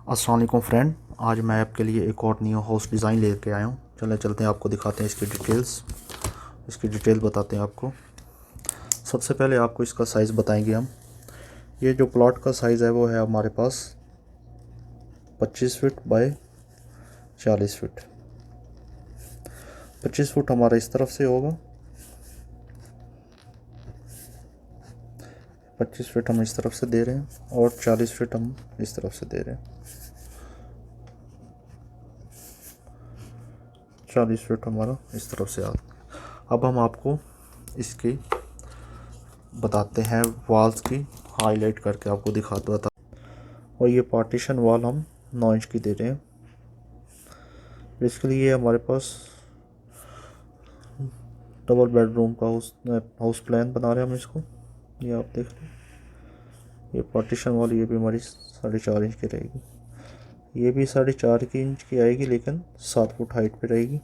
अस्सलाम वालेकुम फ्रेंड, आज मैं आपके लिए एक और न्यू हाउस डिज़ाइन लेके आया हूँ। चलते हैं, आपको दिखाते हैं इसकी डिटेल बताते हैं आपको। सबसे पहले आपको इसका साइज़ बताएंगे हम। ये जो प्लॉट का साइज़ है वो है हमारे पास 25 फीट बाय 40 फीट। 25 फुट हमारा इस तरफ से होगा, 25 फीट हम इस तरफ से दे रहे हैं और 40 फीट हम इस तरफ से दे रहे हैं। 40 फीट हमारा इस तरफ से अब हम आपको इसकी बताते हैं वॉल्स की, हाईलाइट करके आपको बता। और ये पार्टीशन वॉल हम 9 इंच की दे रहे हैं। बेसिकली ये हमारे पास डबल बेडरूम का हाउस प्लान बना रहे हैं हम इसको। ये आप देख रहे हैं, ये पार्टीशन वॉल ये भी हमारी 4.5 इंच की रहेगी। ये भी 4.5 इंच की आएगी, लेकिन 7 फुट हाइट पे रहेगी।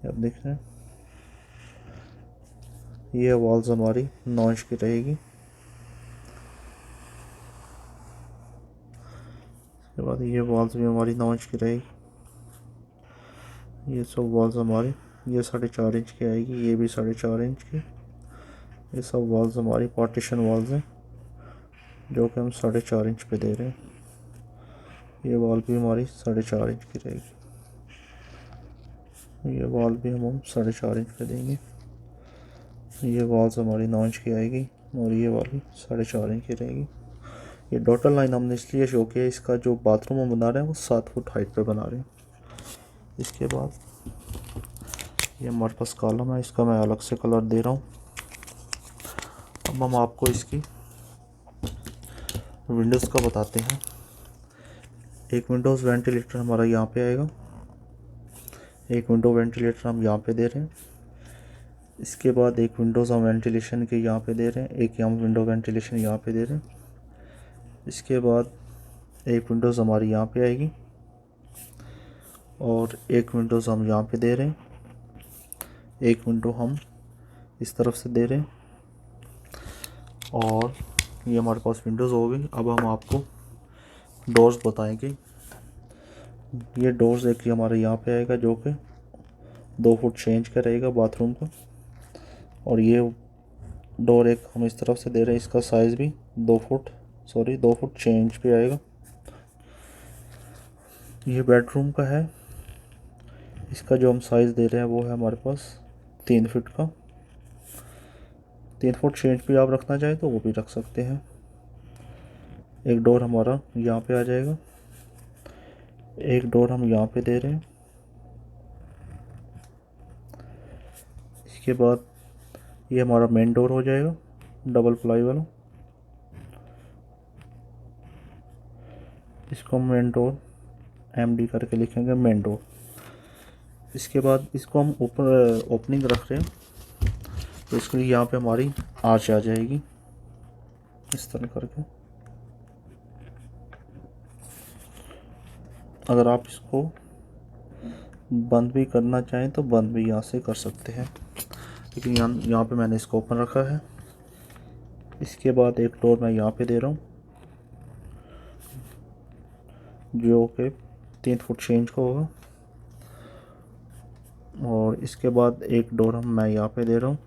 आप देख रहे हैं, ये वॉल्स हमारी 9 इंच की रहेगी। उसके बाद ये वॉल्स भी हमारी 9 इंच की रहेगी। ये सब वॉल्स हमारी ये 4.5 इंच की आएगी, ये भी 4.5 इंच की। ये सब वॉल्स हमारी पार्टीशन वॉल्स हैं, जो कि हम 4.5 इंच पे दे रहे हैं। ये वॉल भी हमारी 4.5 इंच की रहेगी। ये वॉल भी हम 4.5 इंच पे देंगे। ये वॉल्स हमारी 9 इंच की आएगी और ये वाली 4.5 इंच की रहेगी। ये डॉटर लाइन हमने इसलिए शो किया, इसका जो बाथरूम हम बना रहे हैं वो 7 फुट हाइट पे बना रहे हैं। इसके बाद ये हमारे पास कॉलम है, इसका मैं अलग से कलर दे रहा हूँ। अब हम आपको इसकी विंडोज़ का बताते हैं। एक विंडोज़ वेंटिलेटर हमारा यहाँ पे आएगा, एक विंडो वेंटिलेटर हम यहाँ पे दे रहे हैं। इसके बाद एक विंडोज़ हम वेंटिलेशन के यहाँ पे दे रहे हैं, एक हम विंडो वेंटिलेशन यहाँ पे दे रहे हैं। इसके बाद एक विंडोज़ हमारी यहाँ पे आएगी और एक विंडोज़ हम यहाँ पे दे रहे हैं। एक विंडो हम इस तरफ से दे रहे हैं और ये हमारे पास विंडोज़ हो गई। अब हम आपको डोर्स बताएंगे। ये डोर्स एक हमारे यहाँ पे आएगा, जो कि 2 फुट चेंज का रहेगा बाथरूम का। और ये डोर एक हम इस तरफ से दे रहे हैं, इसका साइज़ भी 2 फुट चेंज पे आएगा। ये बेडरूम का है, इसका जो हम साइज़ दे रहे हैं वो है हमारे पास 3 फीट का। 3 फुट चेंज भी आप रखना चाहें तो वो भी रख सकते हैं। एक डोर हमारा यहाँ पे आ जाएगा, एक डोर हम यहाँ पे दे रहे हैं। इसके बाद ये हमारा मेन डोर हो जाएगा, डबल प्लाई वाला। इसको हम मेन डोर MD करके लिखेंगे, मेन डोर। इसके बाद इसको हम ऊपर ओपनिंग रख रहे हैं, तो इसके लिए यहाँ पे हमारी आर्च आ जाएगी इस तरह करके। अगर आप इसको बंद भी करना चाहें तो बंद भी यहाँ से कर सकते हैं, लेकिन यहाँ पे मैंने इसको ओपन रखा है। इसके बाद एक डोर मैं यहाँ पे दे रहा हूँ, जो कि 3 फुट चेंज का होगा। और इसके बाद एक डोर मैं यहाँ पे दे रहा हूँ,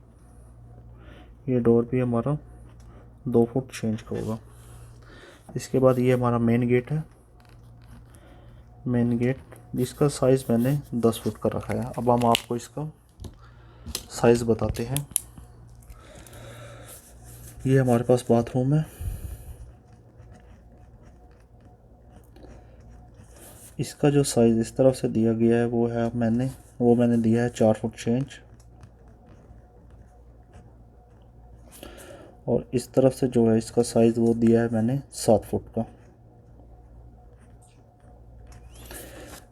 ये डोर भी हमारा 2 फुट चेंज का होगा। इसके बाद ये हमारा मेन गेट है, मेन गेट जिसका साइज़ मैंने 10 फुट का रखा है। अब हम आपको इसका साइज़ बताते हैं। ये हमारे पास बाथरूम है, इसका जो साइज़ इस तरफ से दिया गया है वो मैंने दिया है 4 फुट चेंज। और इस तरफ से जो है इसका साइज़ वो दिया है मैंने 7 फुट का।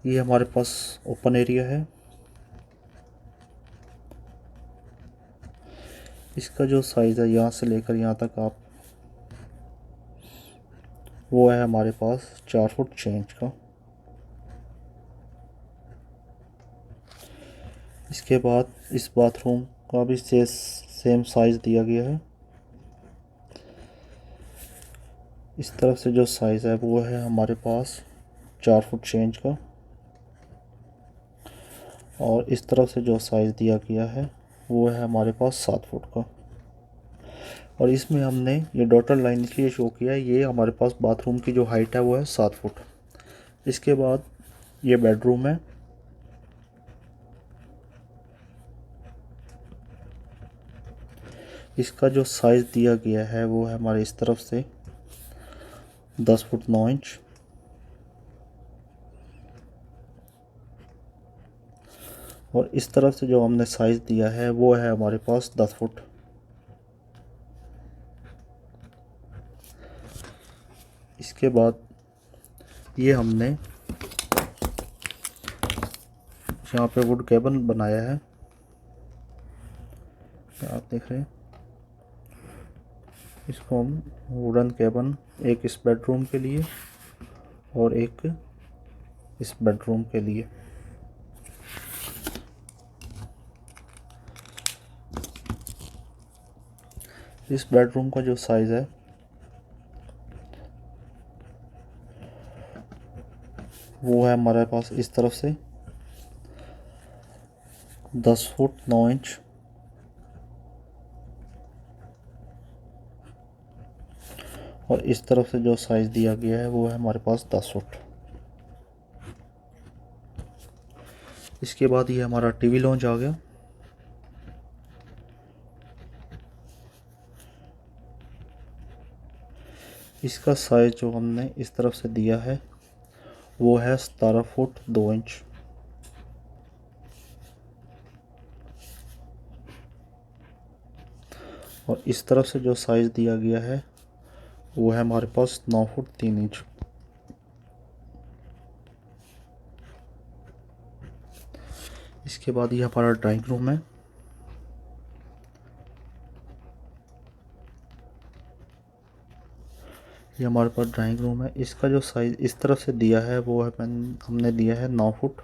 ये हमारे पास ओपन एरिया है, इसका जो साइज़ है यहाँ से लेकर यहाँ तक वो है हमारे पास 4 फुट चेंज का। इसके बाद इस बाथरूम का भी सेम साइज़ दिया गया है। इस तरफ से जो साइज़ है वो है हमारे पास 4 फुट चेंज का, और इस तरफ से जो साइज़ दिया गया है वो है हमारे पास 7 फुट का। और इसमें हमने ये डॉटेड लाइन इसलिए शो किया है, ये हमारे पास बाथरूम की जो हाइट है वो है 7 फुट। इसके बाद ये बेडरूम है, इसका जो साइज़ दिया गया है वो है हमारे इस तरफ से 10 फुट 9 इंच, और इस तरफ से जो हमने साइज़ दिया है वो है हमारे पास 10 फुट। इसके बाद ये हमने यहाँ पे वुड केबिन बनाया है, आप देख रहे हैं। इसको हम वुडन केबिन, एक इस बेडरूम के लिए और एक इस बेडरूम के लिए। इस बेडरूम का जो साइज़ है वो है हमारे पास इस तरफ से 10 फुट 9 इंच, और इस तरफ से जो साइज़ दिया गया है वो है हमारे पास 10 फुट। इसके बाद ये हमारा टीवी लॉन्च आ गया। इसका साइज़ जो हमने इस तरफ से दिया है वो है 17 फुट 2 इंच, और इस तरफ से जो साइज़ दिया गया है वो है हमारे पास 9 फुट 3 इंच। इसके बाद ये हमारा ड्राइंग रूम है। ये हमारे पास ड्राइंग रूम है। इसका जो साइज़ इस तरफ से दिया है वो है हमने दिया है 9 फुट,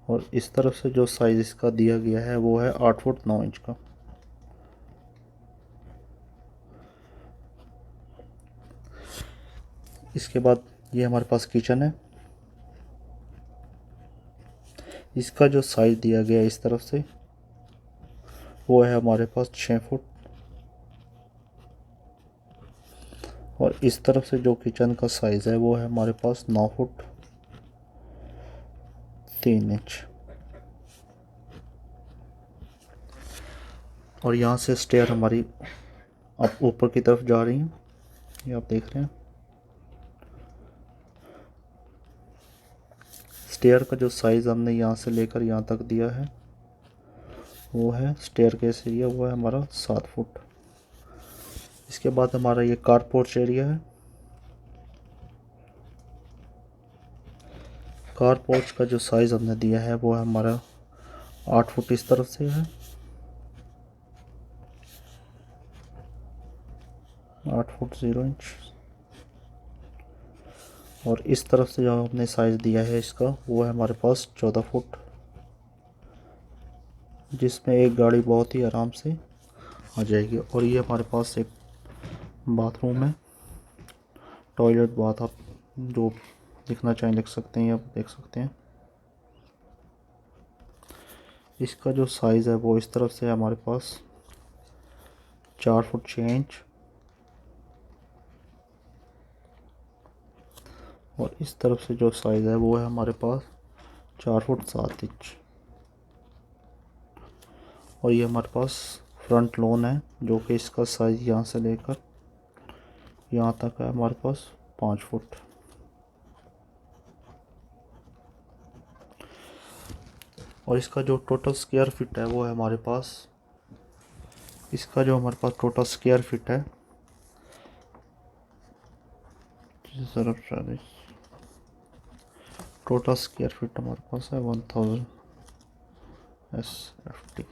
और इस तरफ से जो साइज़ इसका दिया गया है वो है 8 फुट 9 इंच का। इसके बाद ये हमारे पास किचन है। इसका जो साइज़ दिया गया है इस तरफ से वो है हमारे पास 6 फुट, और इस तरफ से जो किचन का साइज़ है वो है हमारे पास 9 फुट 3 इंच। और यहाँ से स्टेयर हमारी अब ऊपर की तरफ जा रही हैं, ये आप देख रहे हैं। स्टेयर का जो साइज़ हमने यहाँ से लेकर यहाँ तक दिया है वो है स्टेयर केस एरिया, वो है हमारा 7 फुट। इसके बाद हमारा ये कार पोर्च एरिया है। कार पोर्च का जो साइज़ हमने दिया है वो है हमारा 8 फुट इस तरफ से है, 8 फुट 0 इंच, और इस तरफ से जो हमने साइज़ दिया है इसका वो है हमारे पास 14 फुट, जिसमें एक गाड़ी बहुत ही आराम से आ जाएगी। और ये हमारे पास एक बाथरूम है, टॉयलेट बाथ, आप जो लिखना चाहें लिख सकते हैं, आप देख सकते हैं। इसका जो साइज़ है वो इस तरफ से है हमारे पास 4 फुट 6 इंच, और इस तरफ से जो साइज़ है वो है हमारे पास 4 फुट 7 इंच। और ये हमारे पास फ्रंट लॉन है, जो कि इसका साइज़ यहाँ से लेकर यहाँ तक है हमारे पास 5 फुट। और इसका जो टोटल स्क्वायर फीट है वो है हमारे पास, इसका जो हमारे पास टोटल स्क्वायर फीट है टोटल स्क्वायर फीट हमारे पास है 1000 SFT।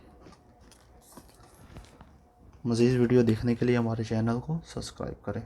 मज़ीद वीडियो देखने के लिए हमारे चैनल को सब्सक्राइब करें।